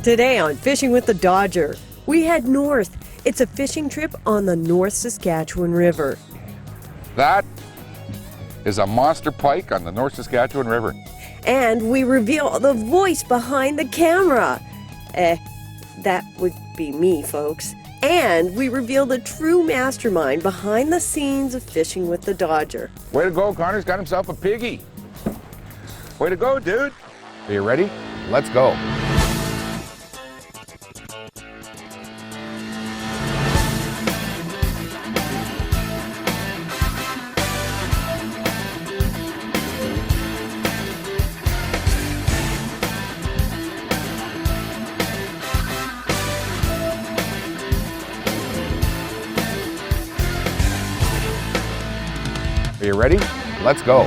Today on Fishing with the Dodger, we head north. It's a fishing trip on the North Saskatchewan River. That is a monster pike on the North Saskatchewan River. And we reveal the voice behind the camera. That would be me, folks. And we reveal the true mastermind behind the scenes of Fishing with the Dodger. Way to go, Connor's got himself a piggy. Way to go, dude. Are you ready? Let's go. Are you ready? Let's go.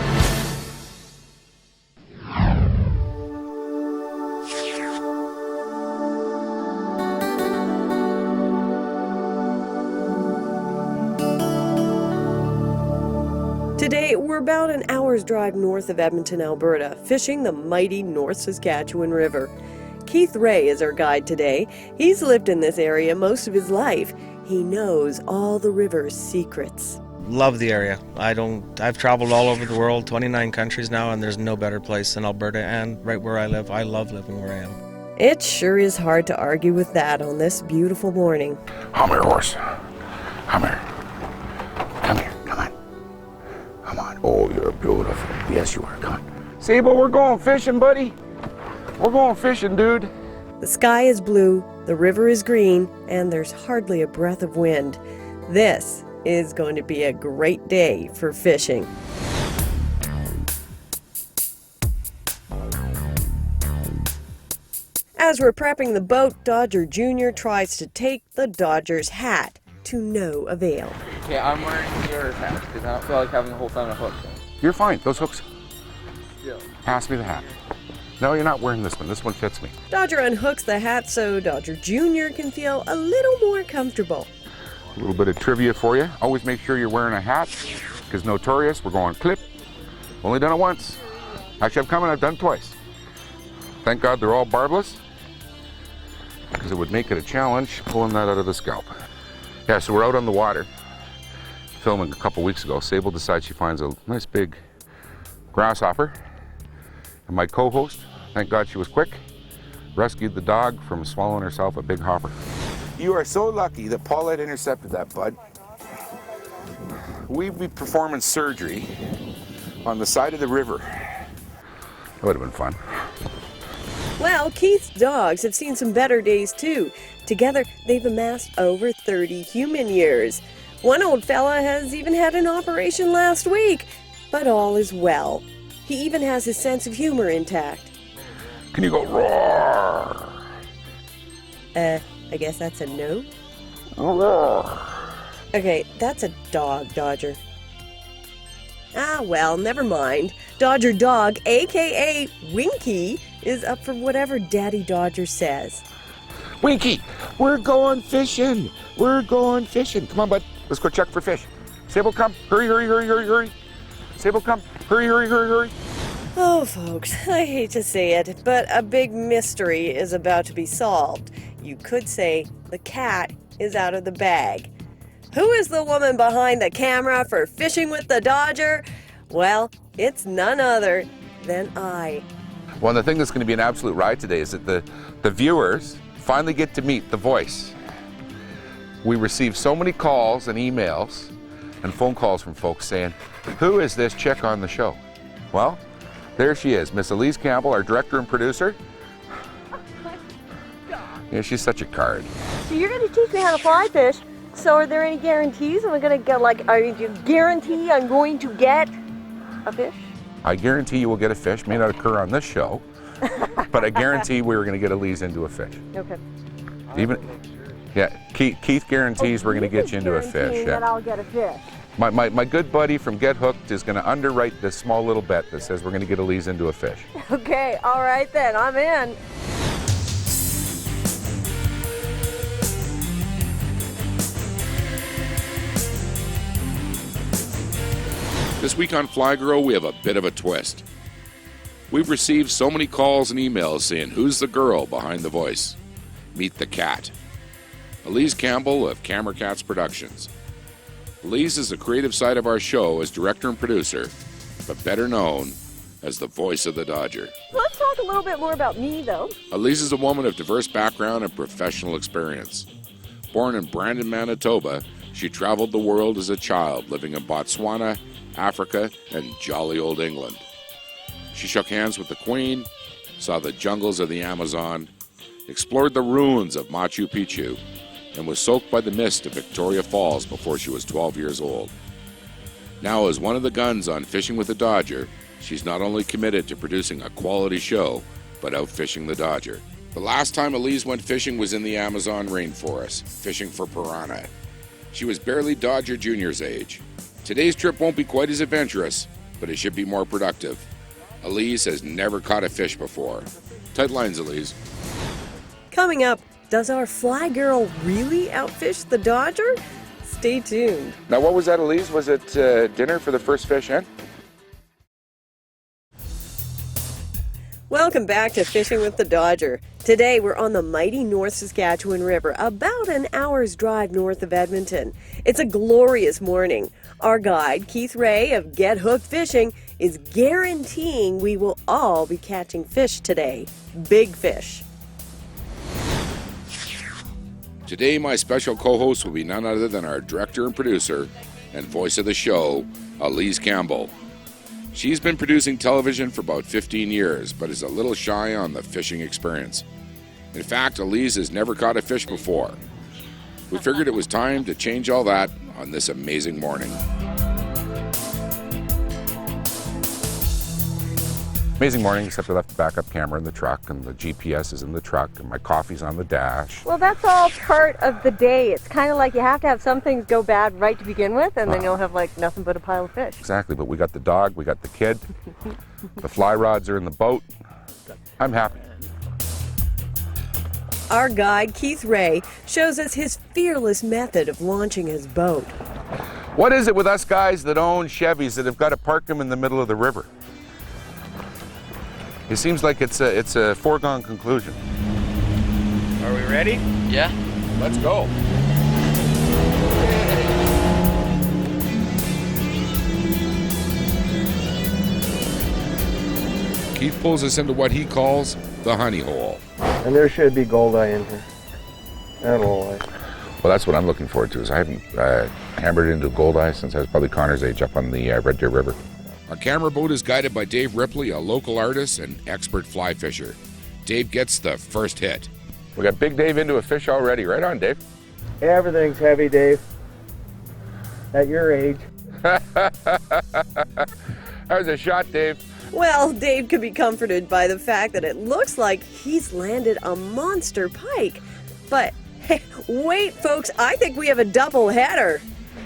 Today, we're about an hour's drive north of Edmonton, Alberta, fishing the mighty North Saskatchewan River. Keith Ray is our guide today. He's lived in this area most of his life. He knows all the river's secrets. Love the area. I've traveled all over the world, 29 countries now, and there's no better place than Alberta and right where I live. I love living where I am. It sure is hard to argue with that on this beautiful morning. Come here, horse. Come here. Come here. Come on. Come on. Oh, you're beautiful. Yes, you are. Come on. Sable, we're going fishing, buddy. We're going fishing, dude. The sky is blue, the river is green, and there's hardly a breath of wind. This is going to be a great day for fishing. As we're prepping the boat, Dodger Jr. tries to take the Dodger's hat to no avail. Okay, I'm wearing your hat because I don't feel like having the whole time a hook. You're fine. Those hooks. Yeah. Pass me the hat. No, you're not wearing this one. This one fits me. Dodger unhooks the hat so Dodger Jr. can feel a little more comfortable. A little bit of trivia for you. Always make sure you're wearing a hat, because notorious, we're going clip. Only done it once. Actually, I've done it twice. Thank God they're all barbless, because it would make it a challenge pulling that out of the scalp. Yeah, so we're out on the water, filming a couple weeks ago. Sable decides she finds a nice big grasshopper. And my co-host, thank God she was quick, rescued the dog from swallowing herself a big hopper. You are so lucky that Paulette intercepted that, bud. We'd be performing surgery on the side of the river. That would have been fun. Well, Keith's dogs have seen some better days too. Together, they've amassed over 30 human years. One old fella has even had an operation last week, but all is well. He even has his sense of humor intact. Can you go roar? I guess that's a no? Roar. Okay, that's a dog, Dodger. Ah, well, never mind. Dodger Dog, a.k.a. Winky, is up for whatever Daddy Dodger says. Winky, we're going fishing. We're going fishing. Come on, bud. Let's go check for fish. Sable, come. Hurry, hurry, hurry, hurry, hurry. Sable, come. Hurry, hurry, hurry, hurry. Oh, folks, I hate to say it, but a big mystery is about to be solved. You could say the cat is out of the bag. Who is the woman behind the camera for Fishing with the Dodger? Well, it's none other than I. Well, the thing that's going to be an absolute ride today is that the viewers finally get to meet the voice. We receive so many calls and emails and phone calls from folks saying, who is this chick on the show? Well, there she is, Miss Elise Campbell, our director and producer. Yeah, she's such a card. So you're going to teach me how to fly fish. So are there any guarantees? Am I going to get are you guarantee I'm going to get a fish? I guarantee you will get a fish. May not occur on this show, but I guarantee we're going to get Elise into a fish. Okay. Keith guarantees we're going to get you into a fish. That I'll get a fish. My good buddy from Get Hooked is going to underwrite this small little bet that says we're going to get Elise into a fish. Okay, all right then, I'm in. This week on Fly Girl, we have a bit of a twist. We've received so many calls and emails saying, who's the girl behind the voice? meet the cat. Elise Campbell of Camera Cats Productions. Elise is the creative side of our show as director and producer, but better known as the voice of the Dodger. Let's talk a little bit more about me, though. Elise is a woman of diverse background and professional experience. Born in Brandon, Manitoba, she traveled the world as a child, living in Botswana, Africa, and jolly old England. She shook hands with the Queen, saw the jungles of the Amazon, explored the ruins of Machu Picchu, and was soaked by the mist of Victoria Falls before she was 12 years old. Now, as one of the guns on Fishing with the Dodger, she's not only committed to producing a quality show, but out fishing the Dodger. The last time Elise went fishing was in the Amazon rainforest, fishing for piranha. She was barely Dodger Jr.'s age. Today's trip won't be quite as adventurous, but it should be more productive. Elise has never caught a fish before. Tight lines, Elise. Coming up, does our fly girl really outfish the Dodger? Stay tuned. Now, what was that, Elise? Was it dinner for the first fish in? Welcome back to Fishing with the Dodger. Today we're on the mighty North Saskatchewan River, about an hour's drive north of Edmonton. It's a glorious morning. Our guide, Keith Ray of Get Hooked Fishing, is guaranteeing we will all be catching fish today. Big fish. Today, my special co-host will be none other than our director and producer and voice of the show, Elise Campbell. She's been producing television for about 15 years, but is a little shy on the fishing experience. In fact, Elise has never caught a fish before. We figured it was time to change all that on this amazing morning. Amazing morning, except I left the backup camera in the truck, and the GPS is in the truck, and my coffee's on the dash. Well, that's all part of the day. It's kind of like you have to have some things go bad right to begin with, and then you'll have like nothing but a pile of fish. Exactly, but we got the dog, we got the kid, the fly rods are in the boat. I'm happy. Our guide, Keith Ray, shows us his fearless method of launching his boat. What is it with us guys that own Chevys that have got to park them in the middle of the river? It seems like it's a foregone conclusion. Are we ready? Yeah. Let's go. Keith pulls us into what he calls the honey hole. And there should be goldeye in here. I don't know why. Well, that's what I'm looking forward to. Is I haven't hammered into goldeye since I was probably Connor's age up on the Red Deer River. Our camera boat is guided by Dave Ripley, a local artist and expert fly fisher. Dave gets the first hit. We got Big Dave into a fish already. Right on, Dave. Everything's heavy, Dave. At your age. That was a shot, Dave. Well, Dave could be comforted by the fact that it looks like he's landed a monster pike. But hey, wait, folks, I think we have a double header.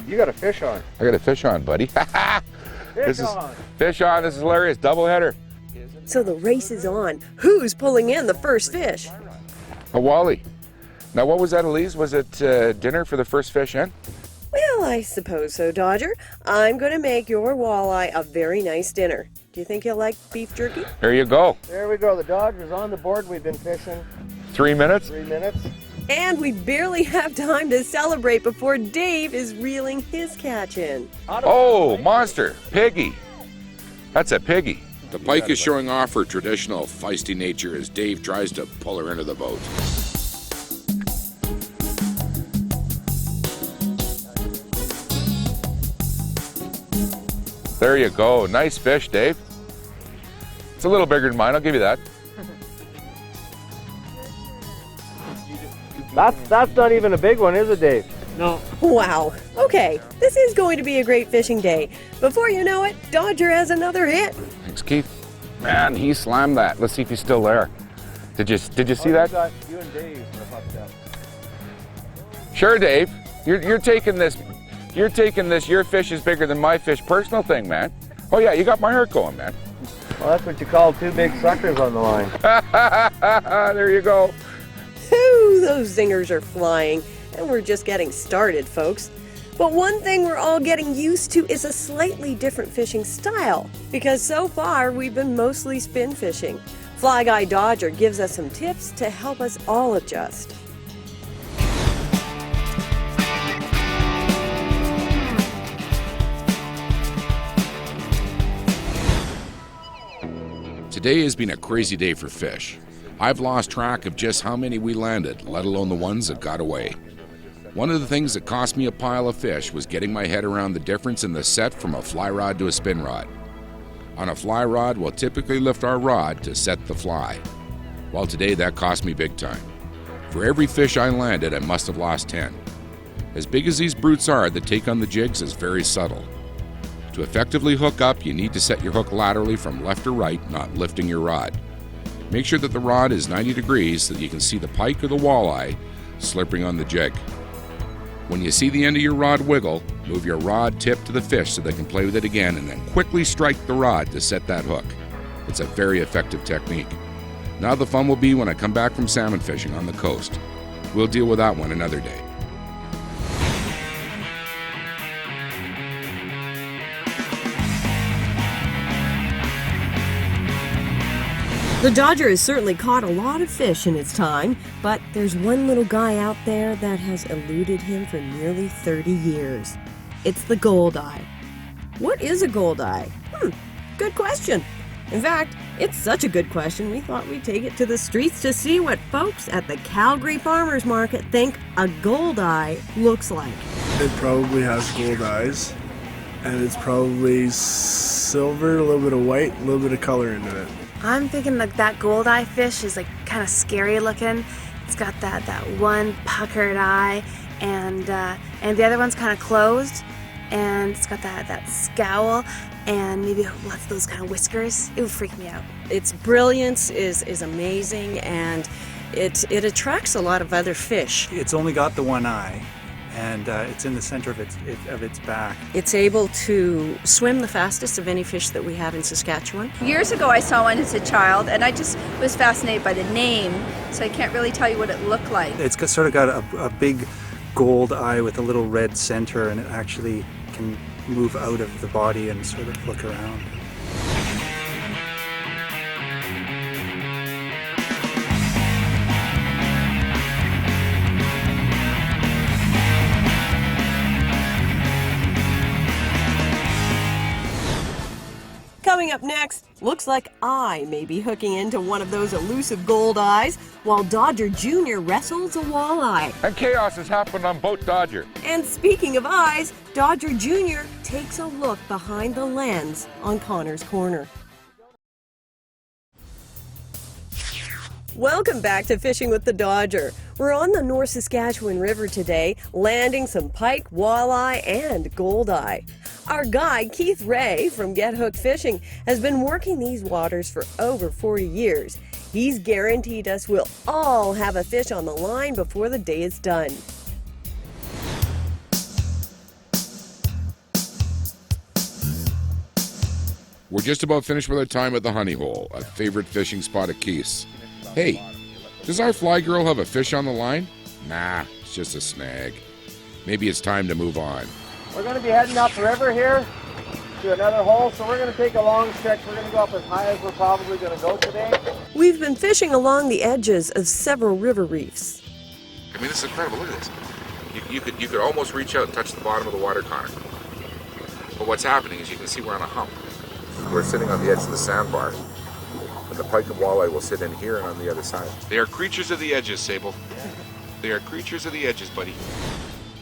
You got a fish on. I got a fish on, buddy. Fish on. Fish on. This is hilarious. Double header. So the race is on. Who's pulling in the first fish? A wally. Now, what was that, Elise? Was it dinner for the first fish in? Well, I suppose so, Dodger. I'm going to make your walleye a very nice dinner. Do you think he'll like beef jerky? There you go. There we go. The Dodger's on the board. We've been fishing 3 minutes. 3 minutes. And we barely have time to celebrate before Dave is reeling his catch in. Oh, monster. Piggy. That's a piggy. The pike is showing off her traditional feisty nature as Dave tries to pull her into the boat. There you go. Nice fish, Dave. It's a little bigger than mine. I'll give you that. That's not even a big one, is it, Dave? No. Wow. Okay, this is going to be a great fishing day. Before you know it, Dodger has another hit. Thanks, Keith. Man, he slammed that. Let's see if he's still there. Did you see that? You and Dave are hooked up. Sure, Dave. You're taking this. You're taking this. Your fish is bigger than my fish. Personal thing, man. Oh yeah, you got my heart going, man. Well, that's what you call two big suckers on the line. There you go. Whew, those zingers are flying, and we're just getting started, folks. But one thing we're all getting used to is a slightly different fishing style, because so far we've been mostly spin fishing. Fly Guy Dodger gives us some tips to help us all adjust. Today has been a crazy day for fish. I've lost track of just how many we landed, let alone the ones that got away. One of the things that cost me a pile of fish was getting my head around the difference in the set from a fly rod to a spin rod. On a fly rod, we'll typically lift our rod to set the fly. Well, today that cost me big time. For every fish I landed, I must have lost 10. As big as these brutes are, the take on the jigs is very subtle. To effectively hook up, you need to set your hook laterally from left to right, not lifting your rod. Make sure that the rod is 90 degrees so that you can see the pike or the walleye slipping on the jig. When you see the end of your rod wiggle, move your rod tip to the fish so they can play with it again, and then quickly strike the rod to set that hook. It's a very effective technique. Now the fun will be when I come back from salmon fishing on the coast. We'll deal with that one another day. The Dodger has certainly caught a lot of fish in its time, but there's one little guy out there that has eluded him for nearly 30 years. It's the goldeye. What is a goldeye? Good question. In fact, it's such a good question, we thought we'd take it to the streets to see what folks at the Calgary Farmers Market think a goldeye looks like. It probably has gold eyes, and it's probably silver, a little bit of white, a little bit of color into it. I'm thinking like that goldeye fish is like kind of scary looking. It's got that one puckered eye, and the other one's kind of closed, and it's got that scowl, and maybe lots of those kind of whiskers. It would freak me out. Its brilliance is amazing, and it attracts a lot of other fish. It's only got the one eye, and it's in the center of its back. It's able to swim the fastest of any fish that we have in Saskatchewan. Years ago I saw one as a child, and I just was fascinated by the name, so I can't really tell you what it looked like. It's sort of got a big gold eye with a little red center, and it actually can move out of the body and sort of look around. Coming up next, looks like I may be hooking into one of those elusive gold eyes while Dodger Jr. wrestles a walleye. And chaos has happened on Boat Dodger. And speaking of eyes, Dodger Jr. takes a look behind the lens on Connor's Corner. Welcome back to Fishing with the Dodger. We're on the North Saskatchewan River today, landing some pike, walleye, and goldeye. Our guide, Keith Ray from Get Hooked Fishing, has been working these waters for over 40 years. He's guaranteed us we'll all have a fish on the line before the day is done. We're just about finished with our time at the Honey Hole, a favorite fishing spot at Keith's. Hey, does our fly girl have a fish on the line? Nah, it's just a snag. Maybe it's time to move on. We're going to be heading up the river here to another hole, so we're going to take a long stretch. We're going to go up as high as we're probably going to go today. We've been fishing along the edges of several river reefs. I mean, this is incredible. Look at this. You could almost reach out and touch the bottom of the water, Connor. But what's happening is you can see we're on a hump. We're sitting on the edge of the sandbar. And the pike and walleye will sit in here and on the other side. They are creatures of the edges, Sable. They are creatures of the edges, buddy.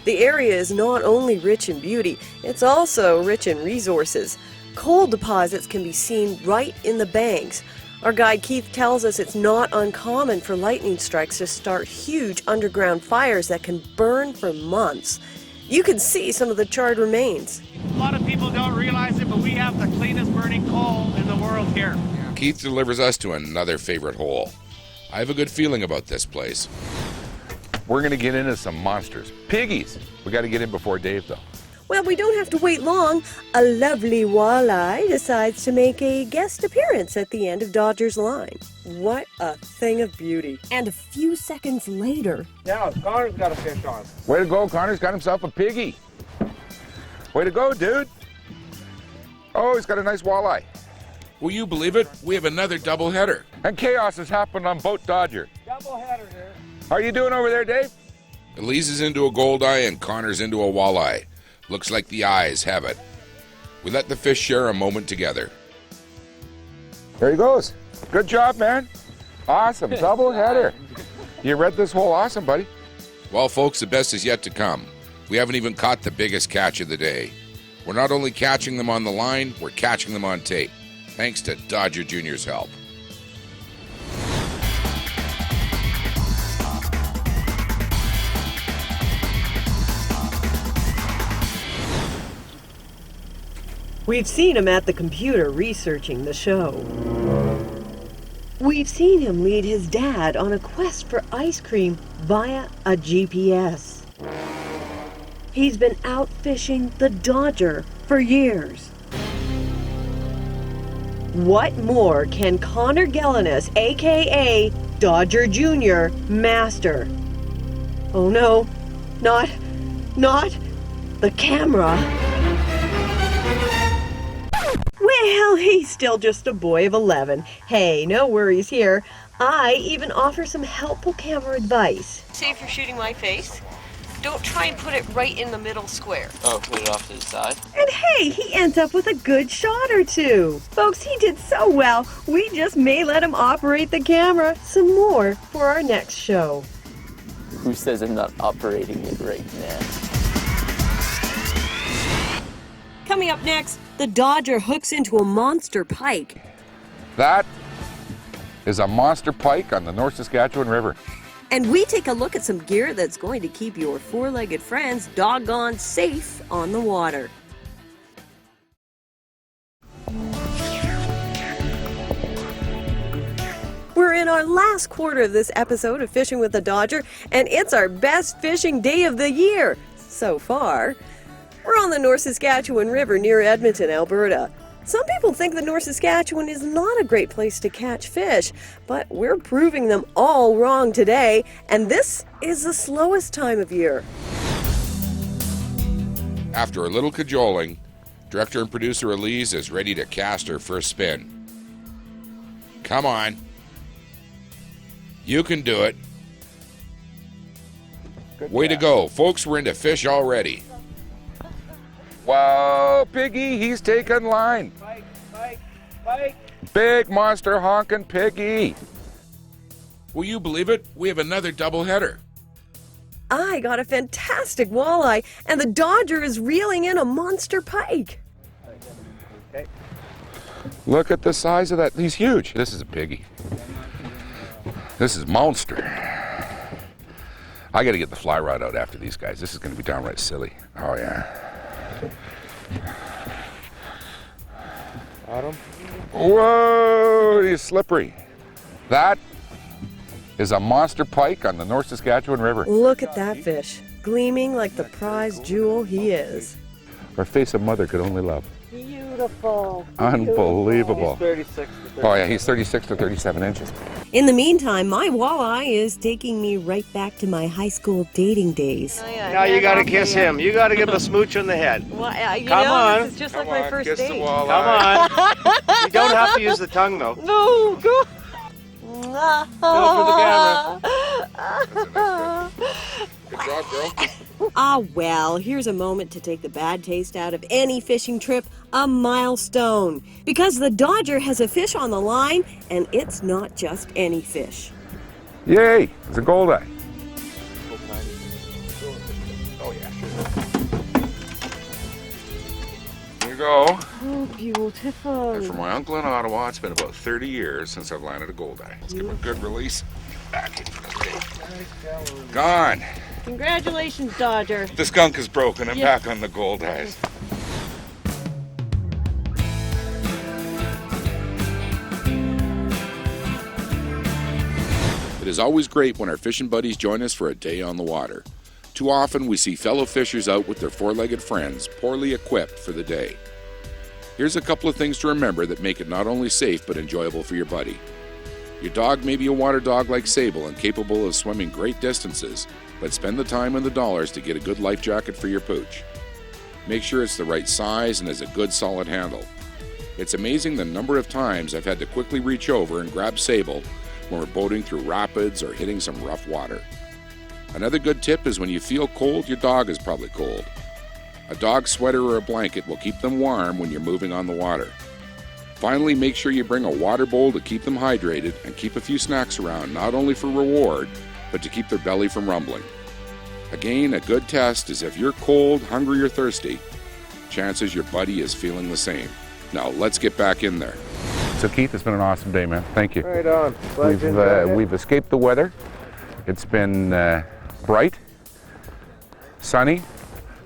The area is not only rich in beauty, it's also rich in resources. Coal deposits can be seen right in the banks. Our guide Keith tells us it's not uncommon for lightning strikes to start huge underground fires that can burn for months. You can see some of the charred remains. A lot of people don't realize it, but we have the cleanest burning coal in the world here. Keith delivers us to another favorite hole. I have a good feeling about this place. We're going to get into some monsters. Piggies. We got to get in before Dave, though. Well, we don't have to wait long. A lovely walleye decides to make a guest appearance at the end of Dodger's line. What a thing of beauty. And a few seconds later... Now, Connor's got a fish on. Way to go, Connor's got himself a piggy. Way to go, dude. Oh, he's got a nice walleye. Will you believe it? We have another doubleheader. And chaos has happened on Boat Dodger. Double header here. How are you doing over there, Dave? Elise is into a goldeye and Connor's into a walleye. Looks like the eyes have it. We let the fish share a moment together. There he goes. Good job, man. Awesome. Double header. You read this whole awesome, buddy. Well, folks, the best is yet to come. We haven't even caught the biggest catch of the day. We're not only catching them on the line, we're catching them on tape, thanks to Dodger Jr.'s help. We've seen him at the computer researching the show. We've seen him lead his dad on a quest for ice cream via a GPS. He's been out fishing the Dodger for years. What more can Connor Gellinus, aka Dodger Jr., master? Oh no, not the camera. Well, he's still just a boy of 11. Hey, no worries here. I even offer some helpful camera advice. Say if you're shooting my face, don't try and put it right in the middle square. Oh, put it off to the side? And hey, he ends up with a good shot or two. Folks, he did so well, we just may let him operate the camera some more for our next show. Who says I'm not operating it right now? Coming up next, the Dodger hooks into a monster pike. That is a monster pike on the North Saskatchewan River. And we take a look at some gear that's going to keep your four-legged friends doggone safe on the water. We're in our last quarter of this episode of Fishing with the Dodger, and it's our best fishing day of the year so far. We're on the North Saskatchewan River near Edmonton, Alberta. Some people think the North Saskatchewan is not a great place to catch fish, but we're proving them all wrong today, and this is the slowest time of year. After a little cajoling, director and producer Elise is ready to cast her first spin. Come on. You can do it. Way to go. Folks, we're into fish already. Whoa, Piggy, he's taking line. Pike. Big monster honking Piggy. Will you believe it? We have another doubleheader. I got a fantastic walleye, and the Dodger is reeling in a monster pike. Okay. Look at the size of that. He's huge. This is a Piggy. This is monster. I got to get the fly rod out after these guys. This is going to be downright silly. Oh, yeah. Got him. Whoa, he's slippery. That is a monster pike on the North Saskatchewan River. Look at that fish, gleaming like the prized jewel he is. Our face of mother could only love. Beautiful. Unbelievable. He's 36 to 37. Oh yeah, he's 36 to 37 inches. In the meantime, my walleye is taking me right back to my high school dating days. Now you gotta kiss him. You gotta give him a smooch on the head. Well, Come on. This is just like my first kiss date. the walleye. Come on. You don't have to use the tongue though. No, go. Go for the camera. Good job, girl. Ah, well, here's a moment to take the bad taste out of any fishing trip, a milestone. Because the Dodger has a fish on the line, and it's not just any fish. Yay, it's a goldeye. Oh, yeah, sure. Here you go. Oh, beautiful. And for my uncle in Ottawa, it's been about 30 years since I've landed a goldeye. Let's give him a good release. Back in for the day. Gone. Congratulations, Dodger. The skunk is broken. I'm back on the goldeyes. It is always great when our fishing buddies join us for a day on the water. Too often we see fellow fishers out with their four-legged friends, poorly equipped for the day. Here's a couple of things to remember that make it not only safe but enjoyable for your buddy. Your dog may be a water dog like Sable and capable of swimming great distances, but spend the time and the dollars to get a good life jacket for your pooch. Make sure it's the right size and has a good solid handle. It's amazing the number of times I've had to quickly reach over and grab Sable when we're boating through rapids or hitting some rough water. Another good tip is when you feel cold, your dog is probably cold. A dog sweater or a blanket will keep them warm when you're moving on the water. Finally, make sure you bring a water bowl to keep them hydrated and keep a few snacks around, not only for reward, but to keep their belly from rumbling. Again, a good test is if you're cold, hungry, or thirsty, chances your buddy is feeling the same. Now, let's get back in there. So Keith, it's been an awesome day, man. Thank you. Right on. Glad you enjoyed it. We've escaped the weather. It's been bright, sunny,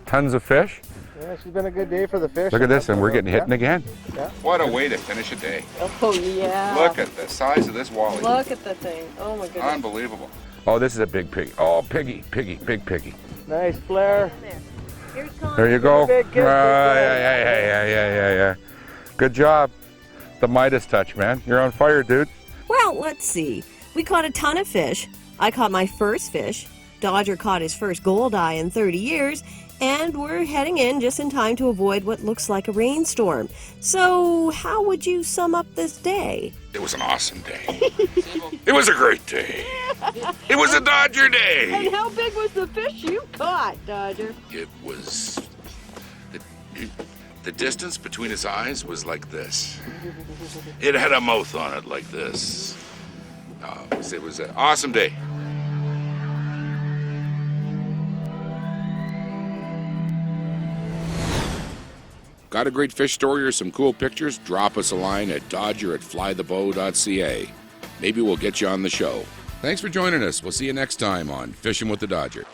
tons of fish. Yeah, it's been a good day for the fish. Look at this, and we're getting hitting again. Yeah. What a way to finish a day. Oh, yeah. Look at the size of this walleye. Look at the thing. Oh, my goodness. Unbelievable. Oh, this is a big pig. Oh, big piggy. Nice flare. There you go. Big kiss, Yeah. Good job. The Midas touch, man. You're on fire, dude. Well, let's see. We caught a ton of fish. I caught my first fish. Dodger caught his first goldeye in 30 years. And we're heading in just in time to avoid what looks like a rainstorm. So, how would you sum up this day? It was an awesome day. It was a great day. It was a Dodger day. And how big was the fish you caught, Dodger? It was... The distance between his eyes was like this. It had a mouth on it like this. It was an awesome day. Got a great fish story or some cool pictures? Drop us a line at dodger@flythebow.ca. Maybe we'll get you on the show. Thanks for joining us. We'll see you next time on Fishing with the Dodger.